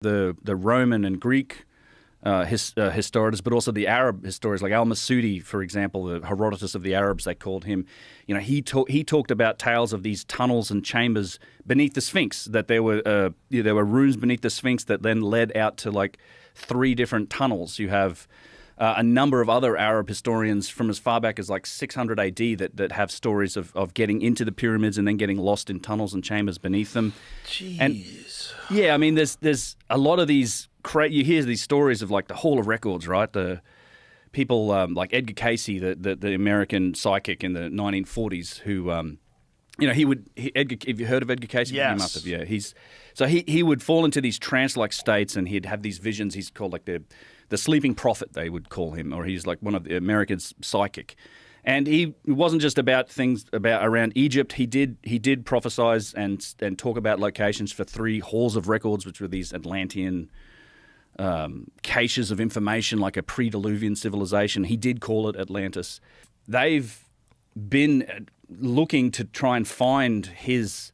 the Roman and Greek historians, but also the Arab historians, like al-Masudi, for example, the Herodotus of the Arabs, they called him. He talked about tales of these tunnels and chambers beneath the Sphinx, that there were rooms beneath the Sphinx that then led out to like 3 different tunnels. You have a number of other Arab historians from as far back as like 600 AD that have stories of getting into the pyramids and then getting lost in tunnels and chambers beneath them. Jeez. And yeah, I mean, there's a lot of these. You hear these stories of like the Hall of Records, right? The people like Edgar Cayce, the American psychic in the 1940s, who Edgar. Have you heard of Edgar Cayce? Yes. You must have. Yeah, he would fall into these trance-like states, and he'd have these visions. He's called like the sleeping prophet, they would call him, or he's like one of the Americans' psychic. And it wasn't just about things around Egypt. He did prophesize and talk about locations for 3 halls of records, which were these Atlantean caches of information, like a pre-deluvian civilization. He did call it Atlantis. They've been looking to try and find his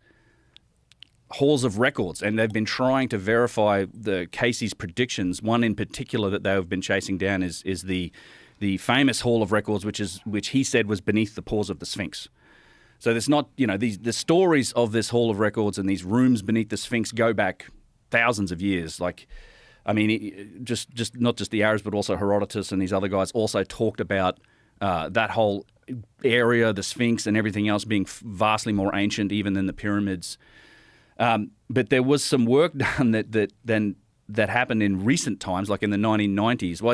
halls of records, and they've been trying to verify the Cayce's predictions. One in particular that they have been chasing down is the famous Hall of Records, which he said was beneath the paws of the Sphinx. So there's not, the stories of this Hall of Records and these rooms beneath the Sphinx go back thousands of years. Like, I mean, just not just the Arabs, but also Herodotus and these other guys also talked about that whole area, the Sphinx and everything else being vastly more ancient even than the pyramids. But there was some work done that happened in recent times, like in the 1990s. Well,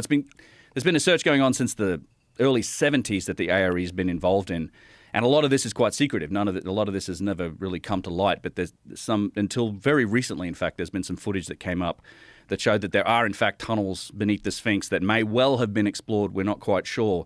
there's been a search going on since the early 70s that the ARE has been involved in, and a lot of this is quite secretive. A lot of this has never really come to light. But there's some, until very recently, in fact, there's been some footage that came up that showed that there are in fact tunnels beneath the Sphinx that may well have been explored. We're not quite sure.